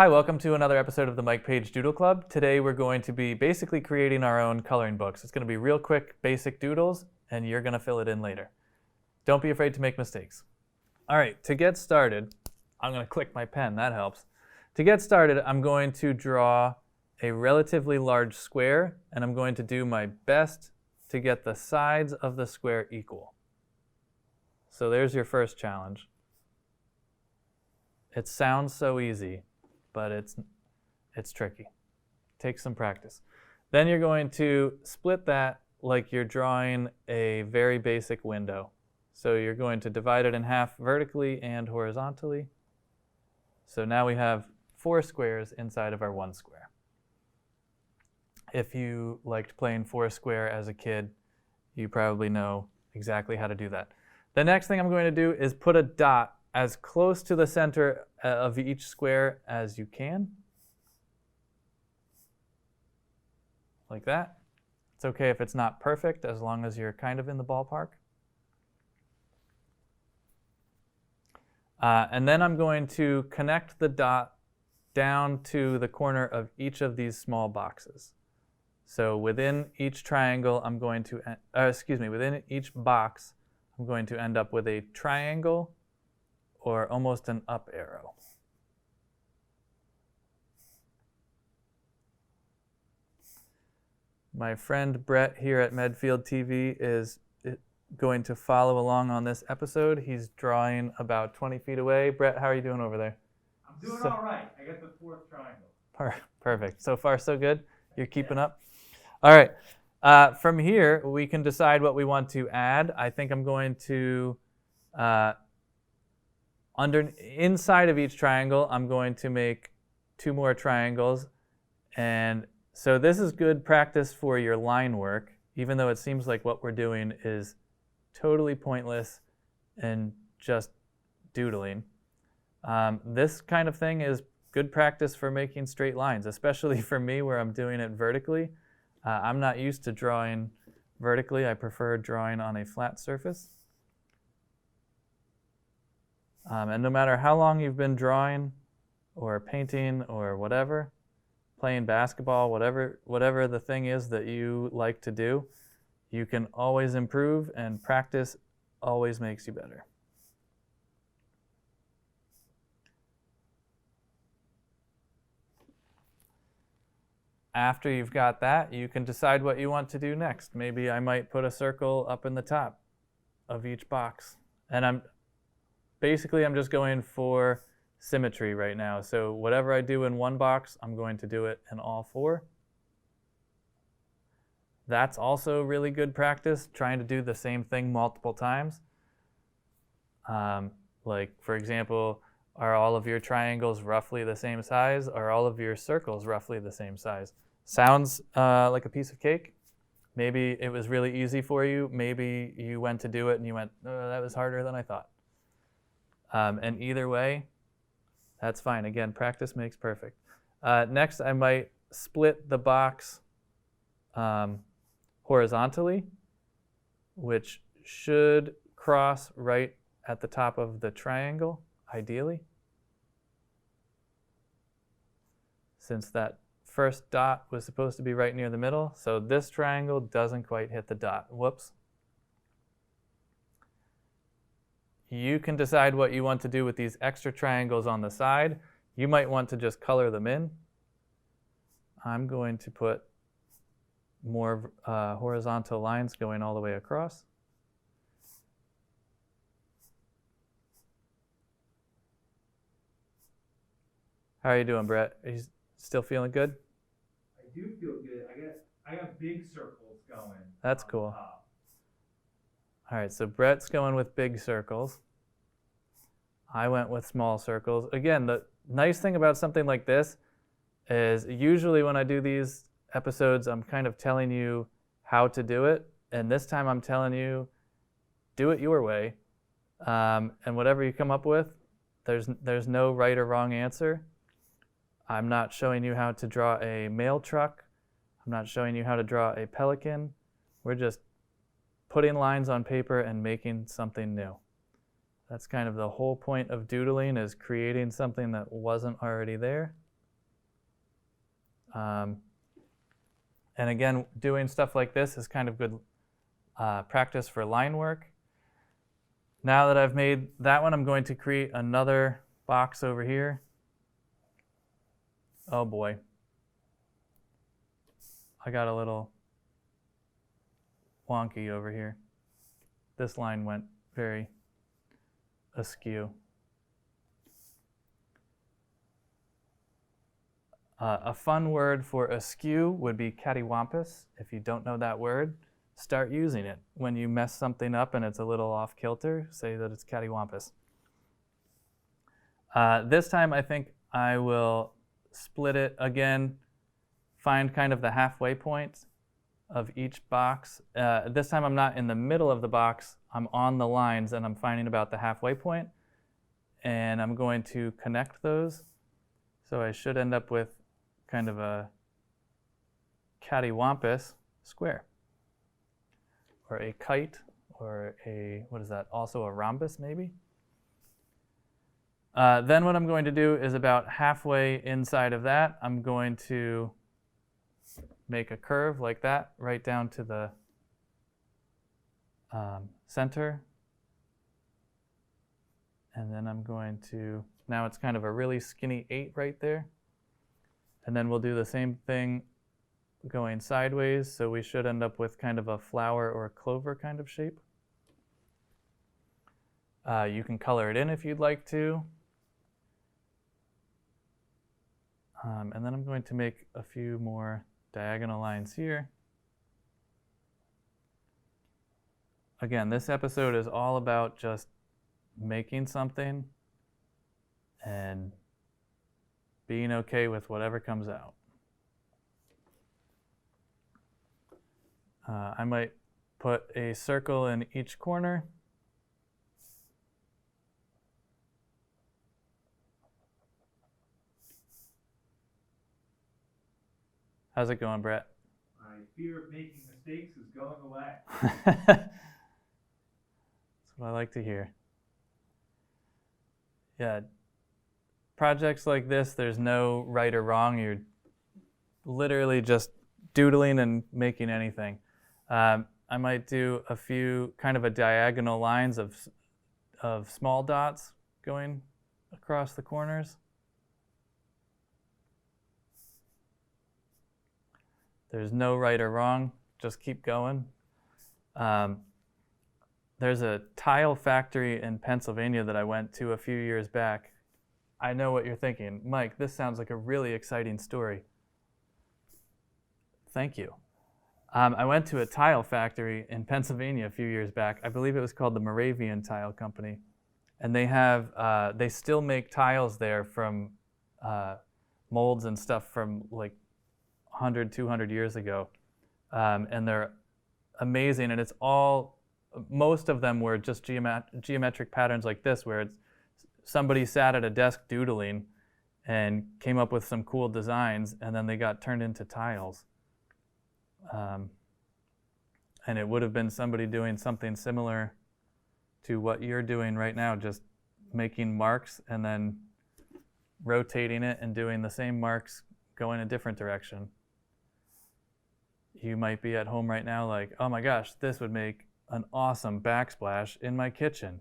Hi, welcome to another episode of the Paige Doodle Club. Today we're going to be basically creating our own coloring books. It's going to be real quick, basic doodles, and you're going to fill it in later. Don't be afraid to make mistakes. All right, to get started, I'm going to click my pen, that helps. To get started, I'm going to draw a relatively large square, and I'm going to do my best to get the sides of the square equal. So there's your first challenge. It sounds so easy, but it's tricky. Take some practice. Then you're going to split that like you're drawing a very basic window. So you're going to divide it in half vertically and horizontally. So now we have 4 squares inside of our 1 square. If you liked playing Foursquare as a kid, you probably know exactly how to do that. The next thing I'm going to do is put a dot as close to the center of each square as you can. Like that. It's okay if it's not perfect as long as you're kind of in the ballpark. And then I'm going to connect the dot down to the corner of each of these small boxes. So within each triangle, I'm going to, within each box, I'm going to end up with a triangle or almost an up arrow. My friend Brett here at Medfield TV is going to follow along on this episode. He's drawing about 20 feet away. Brett, how are you doing over there? I'm doing all right. I got the 4th triangle. Perfect. So far, so good? You're keeping up? All right. From here, we can decide what we want to add. I think I'm going to, inside of each triangle, I'm going to make 2 more triangles. And so this is good practice for your line work, even though it seems like what we're doing is totally pointless and just doodling. This kind of thing is good practice for making straight lines, especially for me where I'm doing it vertically. I'm not used to drawing vertically. I prefer drawing on a flat surface. And no matter how long you've been drawing or painting or whatever, playing basketball, whatever the thing is that you like to do, you can always improve, and practice always makes you better. After you've got that, you can decide what you want to do next. Maybe I might put a circle up in the top of each box. And I'm just going for symmetry right now. So whatever I do in one box, I'm going to do it in all 4. That's also really good practice, trying to do the same thing multiple times. Like, for example, are all of your triangles roughly the same size? Are all of your circles roughly the same size? Sounds like a piece of cake. Maybe it was really easy for you. Maybe you went to do it and you went, oh, that was harder than I thought. And either way, that's fine. Again, practice makes perfect. Next, I might split the box horizontally, which should cross right at the top of the triangle, ideally. Since that first dot was supposed to be right near the middle, so this triangle doesn't quite hit the dot. Whoops. You can decide what you want to do with these extra triangles on the side. You might want to just color them in. I'm going to put more horizontal lines going all the way across. How are you doing, Brett? Are you still feeling good? I do feel good. I got big circles going. That's cool. All right, so Brett's going with big circles. I went with small circles. Again, the nice thing about something like this is usually when I do these episodes, I'm kind of telling you how to do it. And this time I'm telling you, do it your way. And whatever you come up with, there's no right or wrong answer. I'm not showing you how to draw a mail truck. I'm not showing you how to draw a pelican. We're just putting lines on paper and making something new. That's kind of the whole point of doodling, is creating something that wasn't already there. And again, doing stuff like this is kind of good practice for line work. Now that I've made that one, I'm going to create another box over here. Oh boy. I got a little wonky over here. This line went very askew. A fun word for askew would be cattywampus. If you don't know that word, start using it. When you mess something up and it's a little off kilter, say that it's cattywampus. This time I think I will split it again, find kind of the halfway point of each box. This time I'm not in the middle of the box, I'm on the lines and I'm finding about the halfway point, and I'm going to connect those. So I should end up with kind of a cattywampus square, or a kite, or a, what is that, also a rhombus maybe? Then what I'm going to do is about halfway inside of that, I'm going to make a curve like that, right down to the center. And then I'm going to, now it's kind of a really skinny 8 right there. And then we'll do the same thing going sideways, so we should end up with kind of a flower or a clover kind of shape. You can color it in if you'd like to. And then I'm going to make a few more diagonal lines here. Again, this episode is all about just making something and being okay with whatever comes out. I might put a circle in each corner. How's it going, Brett? My fear of making mistakes is going away. That's what I like to hear. Yeah, projects like this, there's no right or wrong. You're literally just doodling and making anything. I might do a few kind of a diagonal lines of small dots going across the corners. There's no right or wrong, just keep going. There's a tile factory in Pennsylvania that I went to a few years back. I know what you're thinking. Mike, this sounds like a really exciting story. Thank you. I went to a tile factory in Pennsylvania a few years back. I believe it was called the Moravian Tile Company. And they still make tiles there from molds and stuff from like 100, 200 years ago. And they're amazing. And it's all, most of them were just geometric patterns like this, where it's somebody sat at a desk doodling and came up with some cool designs, and then they got turned into tiles. And it would have been somebody doing something similar to what you're doing right now, just making marks and then rotating it and doing the same marks going a different direction. You might be at home right now like, oh my gosh, this would make an awesome backsplash in my kitchen.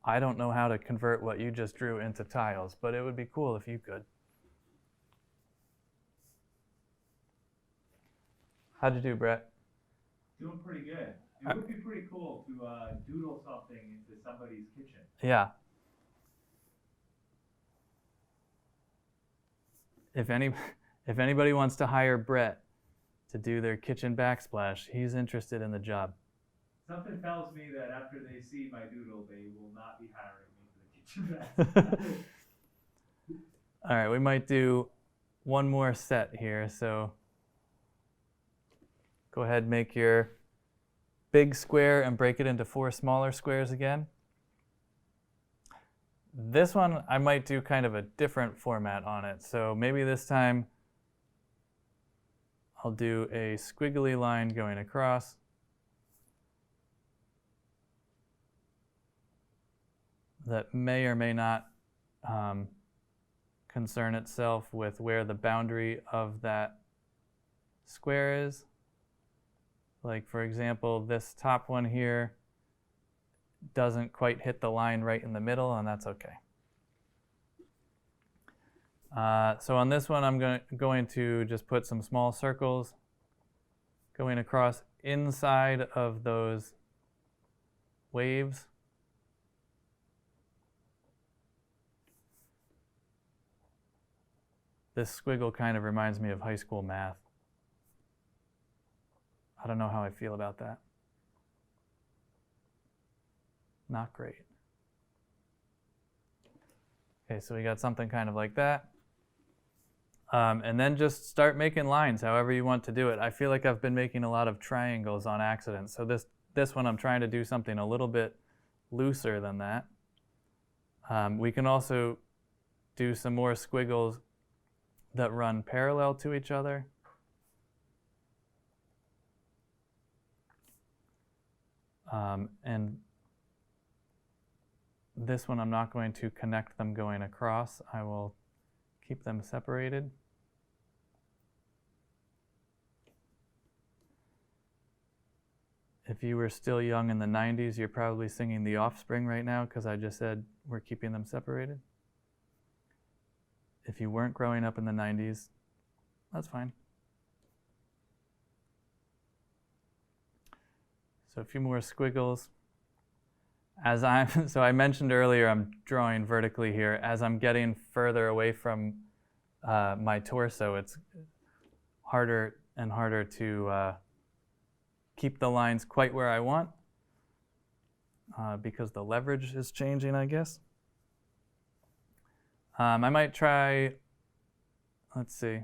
I don't know how to convert what you just drew into tiles, but it would be cool if you could. How'd you do, Brett? Doing pretty good. It would be pretty cool to doodle something into somebody's kitchen. Yeah. If anybody wants to hire Brett to do their kitchen backsplash, he's interested in the job. Something tells me that after they see my doodle, they will not be hiring me for the kitchen backsplash. All right, we might do one more set here, so go ahead and make your big square and break it into 4 smaller squares again. This one, I might do kind of a different format on it. So maybe this time I'll do a squiggly line going across. That may or may not concern itself with where the boundary of that square is. Like for example, this top one here doesn't quite hit the line right in the middle, and that's okay. So on this one, I'm going to just put some small circles going across inside of those waves. This squiggle kind of reminds me of high school math. I don't know how I feel about that. Not great. Okay, so we got something kind of like that. And then just start making lines however you want to do it. I feel like I've been making a lot of triangles on accident. So this one I'm trying to do something a little bit looser than that. We can also do some more squiggles that run parallel to each other. And this one I'm not going to connect them going across. I will keep them separated. If you were still young in the 90s, you're probably singing The Offspring right now because I just said we're keeping them separated. If you weren't growing up in the 90s, that's fine. So a few more squiggles. So I mentioned earlier I'm drawing vertically here. As I'm getting further away from my torso, it's harder and harder to keep the lines quite where I want because the leverage is changing, I guess. I might try, let's see.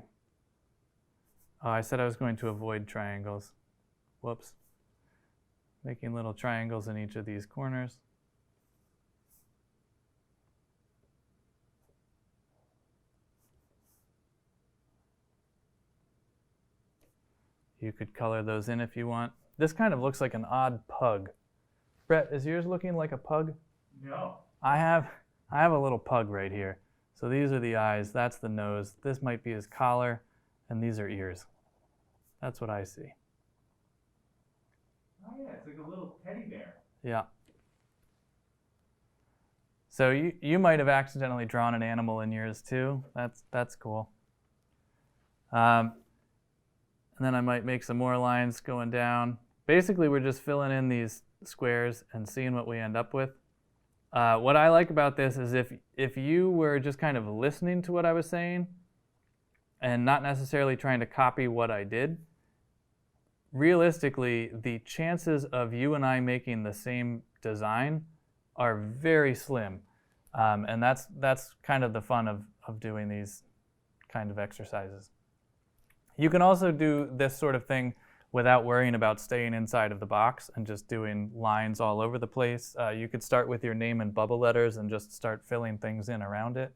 Oh, I said I was going to avoid triangles. Whoops. Making little triangles in each of these corners. You could color those in if you want. This kind of looks like an odd pug. Brett, is yours looking like a pug? No. I have a little pug right here. So these are the eyes, that's the nose. This might be his collar, and these are ears. That's what I see. Oh yeah, it's like a little teddy bear. Yeah. So you might have accidentally drawn an animal in yours too. That's cool. And then I might make some more lines going down. Basically, we're just filling in these squares and seeing what we end up with. What I like about this is if you were just kind of listening to what I was saying and not necessarily trying to copy what I did, realistically, the chances of you and I making the same design are very slim. And that's kind of the fun of doing these kind of exercises. You can also do this sort of thing without worrying about staying inside of the box and just doing lines all over the place. You could start with your name in bubble letters and just start filling things in around it.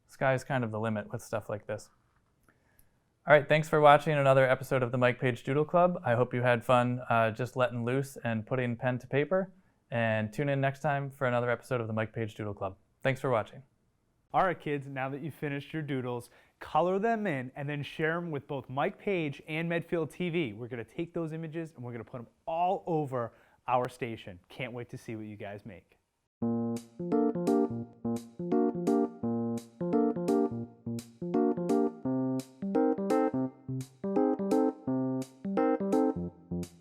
Sky's kind of the limit with stuff like this. All right, thanks for watching another episode of the Mike Paige Doodle Club. I hope you had fun just letting loose and putting pen to paper. And tune in next time for another episode of the Mike Paige Doodle Club. Thanks for watching. All right, kids, now that you've finished your doodles, color them in and then share them with both Mike Paige and Medfield TV. We're going to take those images and we're going to put them all over our station. Can't wait to see what you guys make.